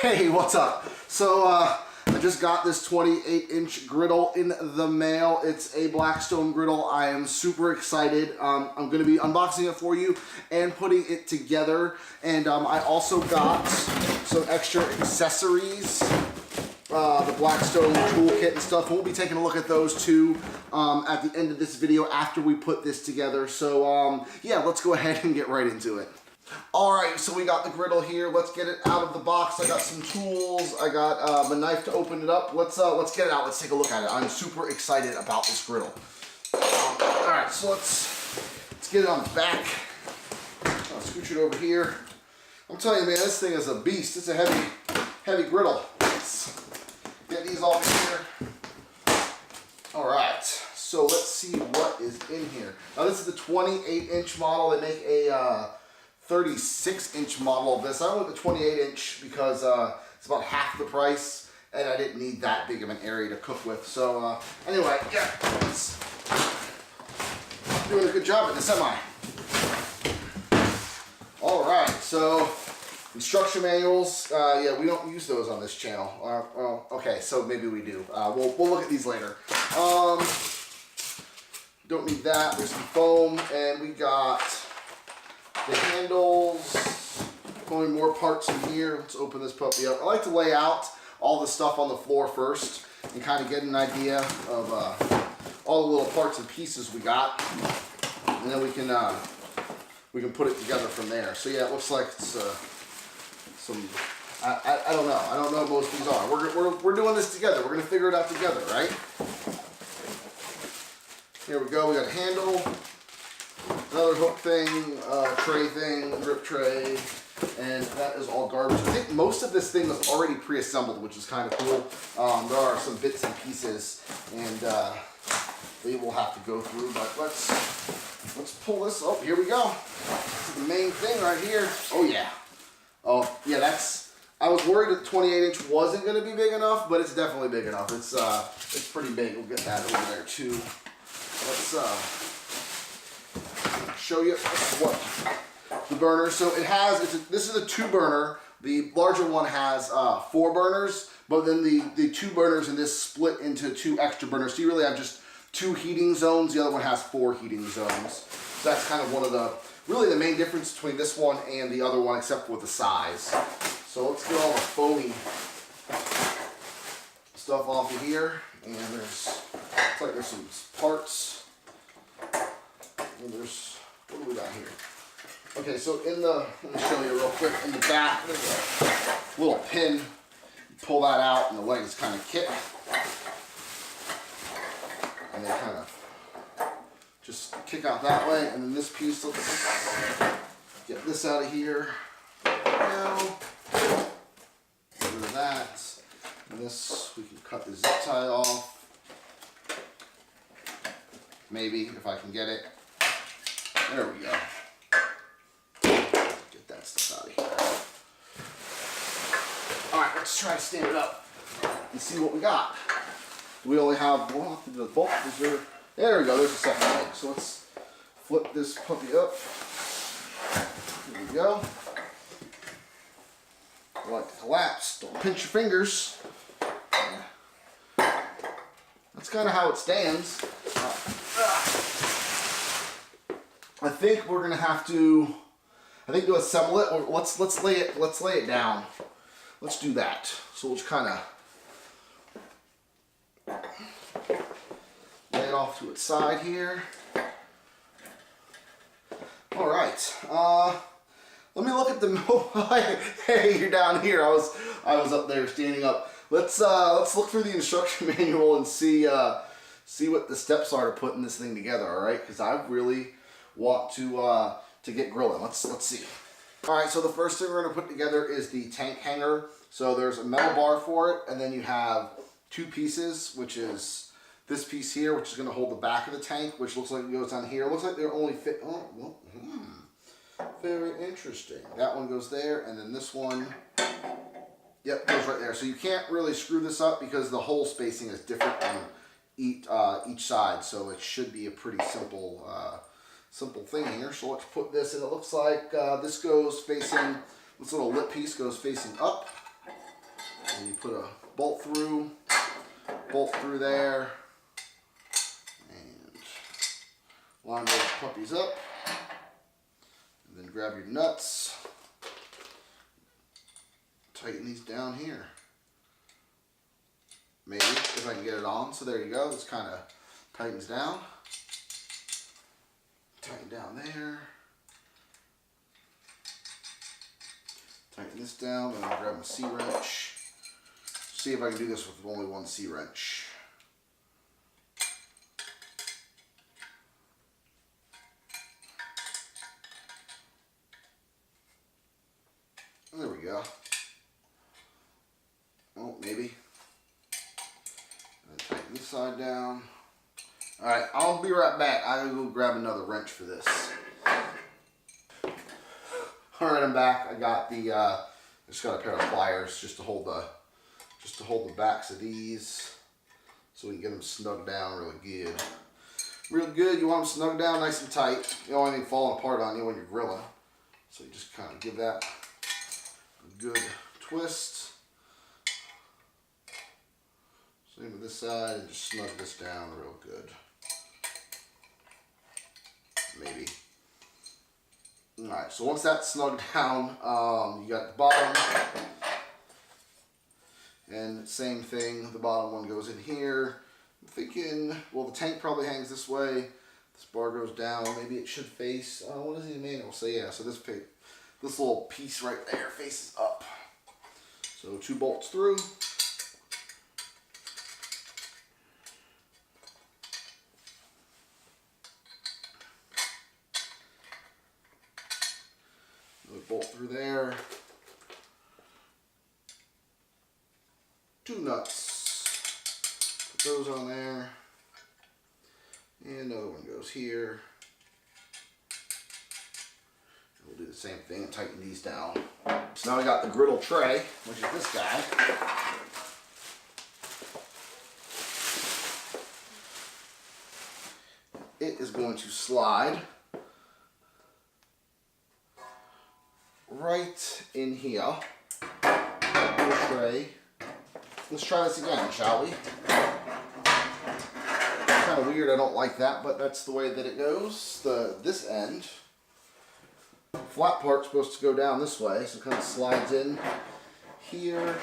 Hey, what's up? So I just got this 28-inch griddle in the mail. It's a Blackstone griddle. I am super excited. I'm going to be unboxing it for you and putting it together. And I also got some extra accessories, the Blackstone toolkit and stuff. We'll be taking a look at those too at the end of this video after we put this together. So yeah, let's go ahead and get right into it. Alright, so we got the griddle here. Let's get it out of the box. I got some tools. I got the knife to open it up. Let's get it out. Let's take a look at it. I'm super excited about this griddle. Alright, so let's get it on the back. I'll scooch it over here. I'm telling you, man, this thing is a beast. It's a heavy griddle. Let's get these off here. Alright, so let's see what is in here. Now this is the 28-inch model. They make a 36-inch model of this. I went with the 28-inch because it's about half the price, and I didn't need that big of an area to cook with. So anyway, yeah, it's doing a good job at the semi. All right, so instruction manuals. Yeah, we don't use those on this channel. Well, okay, so maybe we do. We'll look at these later. Don't need that. There's some foam, and we got the handles, only more parts in here. Let's open this puppy up. I like to lay out all the stuff on the floor first and kind of get an idea of all the little parts and pieces we got, and then we can put it together from there. So yeah, it looks like it's some. I don't know. I don't know what most of these are. We're doing this together. We're gonna figure it out together, right? Here we go. We got a handle. Another hook thing, tray thing, grip tray, and that is all garbage. I think most of this thing is already pre-assembled, which is kind of cool. There are some bits and pieces, and they will have to go through. But let's pull this. Oh, here we go. This is the main thing right here. Oh yeah. Oh yeah. I was worried that the 28-inch wasn't going to be big enough, but it's definitely big enough. It's pretty big. We'll get that over there too. Let's show you what the burner. So it has, this is a 2-burner. The larger one has 4 burners, but then the 2 burners in this split into 2 extra burners. So you really have just 2 heating zones. The other one has 4 heating zones. So that's kind of one of really the main difference between this one and the other one, except for the size. So let's get all the foamy stuff off of here. And looks like there's some parts. And there's, what do we got here? Okay, so let me show you real quick. In the back, there's a little pin. You pull that out, and the legs kind of kick. And they kind of just kick out that way. And then this piece, let's get this out of here. Now, get rid of that. And this, we can cut the zip tie off. Maybe, if I can get it. There we go. Get that stuff out of here. Alright, let's try to stand it up and see what we got. We only have one. The bolt is there. There we go, there's a second leg. So let's flip this puppy up. Here we go. I like to collapse. Don't pinch your fingers. That's kind of how it stands. I think we're gonna have to. I think to assemble it, or let's lay it down. Let's do that. So we'll just kind of lay it off to its side here. All right. Let me look at the. Hey, you're down here. I was up there standing up. Let's look through the instruction manual and see what the steps are to putting this thing together. All right, because I really want to get grilling. Let's see. All right, so the first thing we're going to put together is the tank hanger. So there's a metal bar for it, and then you have 2 pieces, which is this piece here, which is going to hold the back of the tank, which looks like it goes on here. It looks like they're only fit. Oh, well, very interesting. That one goes there, and then this one, yep, goes right there. So you can't really screw this up because the hole spacing is different on each side. So it should be a pretty simple thing here. So let's put this in. It looks like this goes facing, this little lip piece goes facing up. And you put a bolt through there, and line those puppies up, and then grab your nuts, tighten these down here. Maybe, if I can get it on. So there you go, this kind of tightens down. Tighten down there. Tighten this down, and I'll grab my C-wrench. See if I can do this with only one C-wrench. There we go. Oh, maybe. And then tighten this side down. Alright, I'll be right back. I'm going to go grab another wrench for this. Alright, I'm back. I got the, just got a pair of pliers just to hold the backs of these so we can get them snug down really good. Real good, you want them snug down nice and tight. You don't want anything falling apart on you when you're grilling. So you just kind of give that a good twist. Same with this side, and just snug this down real good. Maybe. Alright, so once that's snugged down, you got the bottom. And same thing, the bottom one goes in here. I'm thinking, well, the tank probably hangs this way. This bar goes down. Maybe it should face, what does the manual say? Yeah, so this little piece right there faces up. So 2 bolts through. Another bolt through there. 2 nuts. Put those on there. And another one goes here. And we'll do the same thing and tighten these down. So now I got the griddle tray, which is this guy. It is going to slide right in here. The tray. Let's try this again, shall we? Kind of weird, I don't like that, but that's the way that it goes. This end, flat part's supposed to go down this way, so it kind of slides in here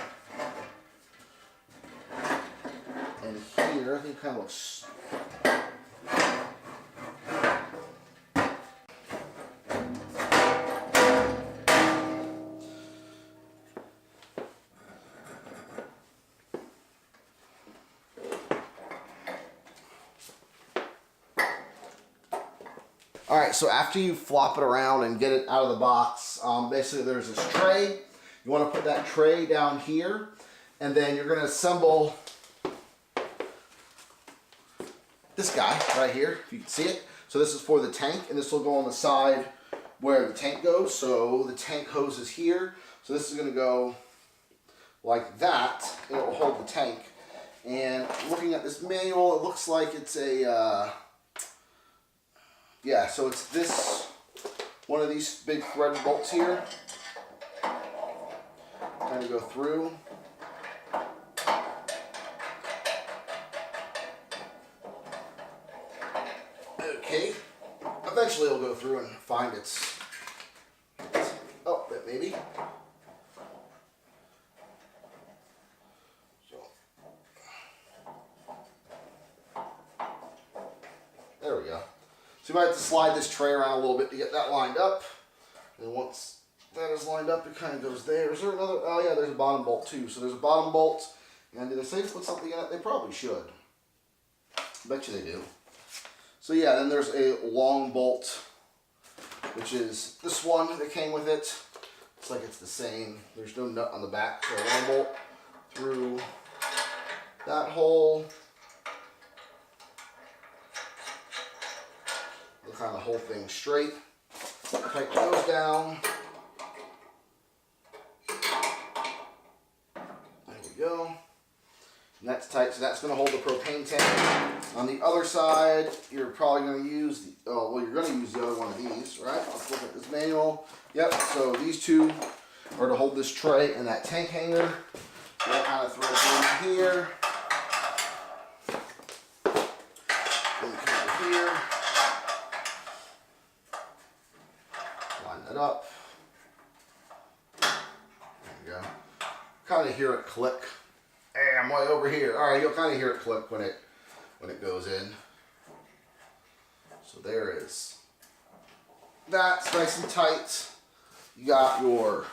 and here. I think it kind of looks. Alright, so after you flop it around and get it out of the box, basically there's this tray. You want to put that tray down here, and then you're going to assemble this guy right here, if you can see it. So this is for the tank, and this will go on the side where the tank goes. So the tank hose is here. So this is going to go like that, and it will hold the tank. And looking at this manual, it looks like it's a... yeah, so it's this, one of these big threaded bolts here. Kind of go through. Okay, eventually it'll go through and find its oh, that maybe. So, there we go. So you might have to slide this tray around a little bit to get that lined up. And once that is lined up, it kind of goes there. Is there another? Oh yeah, there's a bottom bolt too. So there's a bottom bolt. And do they say to put something in it? They probably should. I bet you they do. So yeah, then there's a long bolt, which is this one that came with it. It's like it's the same. There's no nut on the back. So a long bolt through that hole. Kind of the whole thing straight. Tighten those down. There we go. And that's tight, so that's going to hold the propane tank. On the other side, you're probably going to use the, oh, well, you're going to use the other one of these, right? Let's look at this manual. Yep, so these two are to hold this tray and that tank hanger. That kind of threads in here. And come over here. Line that up. There you go. Kind of hear it click. Hey, I'm way over here. All right, you'll kind of hear it click when it goes in. So there it is. That's nice and tight. You got your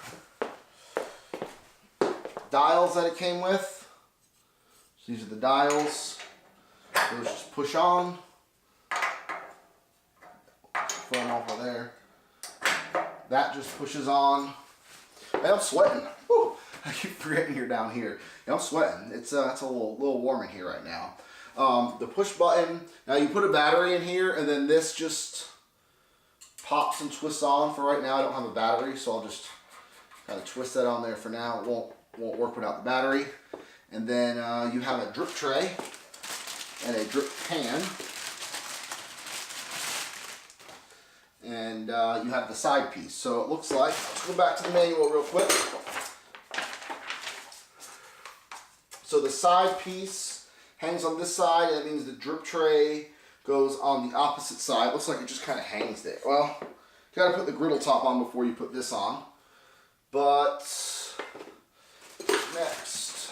dials that it came with. So these are the dials. Those just push on. Foam off of there. That just pushes on. And I'm sweating. Woo. I keep forgetting you're down here. And I'm sweating. It's a little warm in here right now. The push button. Now you put a battery in here, and then this just pops and twists on. For right now, I don't have a battery, so I'll just kind of twist that on there for now. It won't work without the battery. And then you have a drip tray and a drip pan. And you have the side piece. So it looks like, let's go back to the manual real quick. So the side piece hangs on this side. That means the drip tray goes on the opposite side. Looks like it just kind of hangs there. Well, you gotta put the griddle top on before you put this on. But next,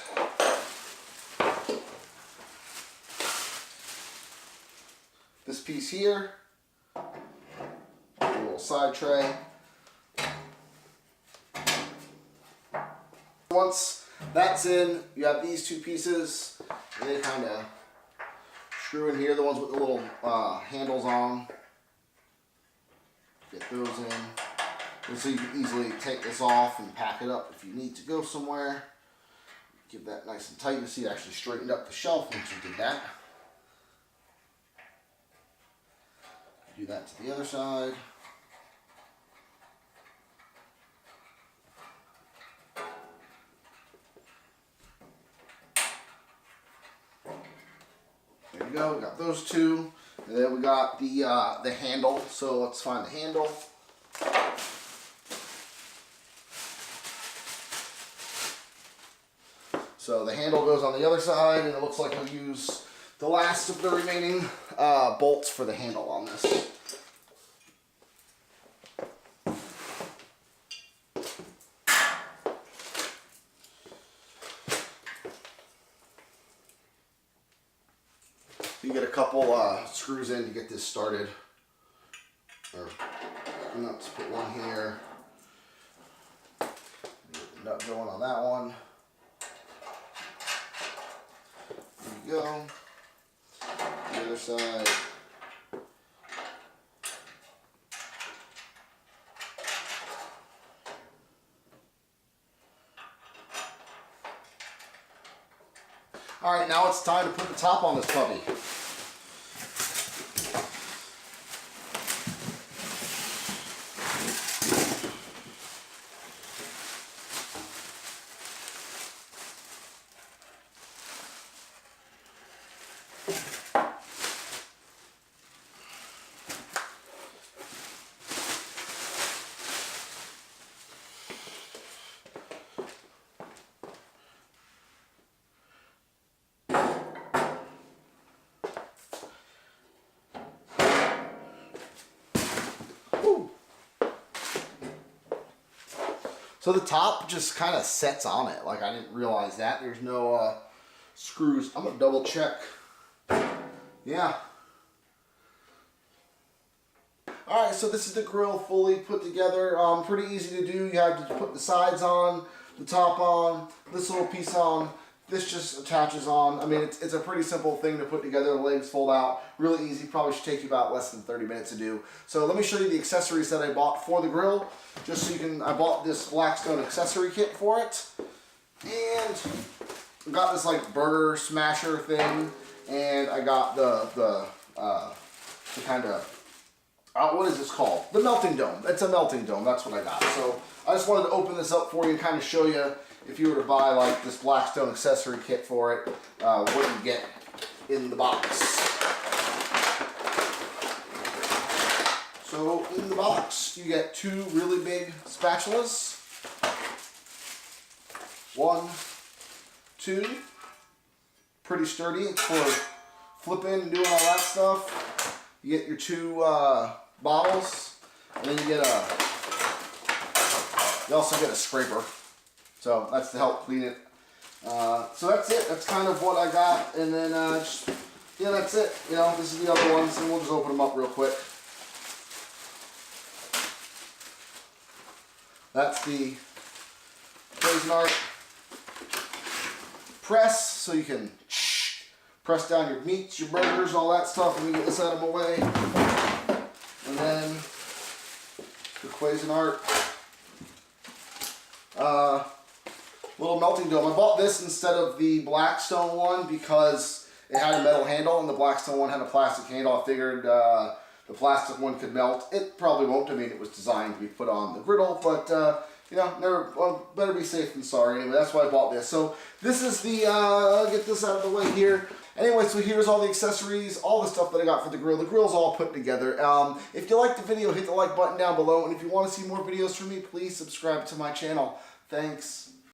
this piece here, a little side tray. Once that's in, you have these two pieces, and they kind of screw in here, the ones with the little handles on. Get those in. And so you can easily take this off and pack it up if you need to go somewhere. Give that nice and tight. You see it actually straightened up the shelf once you did that. Do that to the other side. There you go, we got those two. And then we got the handle. So let's find the handle. So the handle goes on the other side, and it looks like we'll use the last of the remaining bolts for the handle on this. You get a couple screws in to get this started. Or let's put one here. Get the nut going on that one. There you go. The other side. Alright, now it's time to put the top on this puppy. So the top just kind of sets on it. Like, I didn't realize that. There's no screws. I'm gonna double check. Yeah. Alright, so this is the grill fully put together. Pretty easy to do. You have to put the sides on, the top on, this little piece on. This just attaches on. I mean, it's a pretty simple thing to put together. The legs fold out. Really easy. Probably should take you about less than 30 minutes to do. So let me show you the accessories that I bought for the grill. Just so you can, I bought this Blackstone accessory kit for it. And I got this like burger smasher thing. And I got the kind of, what is this called? The melting dome. It's a melting dome. That's what I got. So I just wanted to open this up for you and kind of show you, if you were to buy like this Blackstone accessory kit for it, what you get in the box. So in the box, you get two really big spatulas. One, too. Pretty sturdy. It's for flipping and doing all that stuff. You get your 2 bottles, and then you also get a scraper. So that's to help clean it. So that's it. That's kind of what I got, and then yeah, that's it. You know, this is the other ones, and we'll just open them up real quick. That's the Cuisinart press, so you can press down your meats, your burgers, all that stuff. Let me get this out of my way. And then the Cuisinart little melting dome. I bought this instead of the Blackstone one because it had a metal handle and the Blackstone one had a plastic handle. I figured the plastic one could melt. It probably won't. I mean, it was designed to be put on the griddle, but you know, better be safe than sorry. Anyway, that's why I bought this. So this is the, I'll get this out of the way here. Anyway, so here's all the accessories, all the stuff that I got for the grill. The grill's all put together. If you liked the video, hit the like button down below. And if you want to see more videos from me, please subscribe to my channel. Thanks.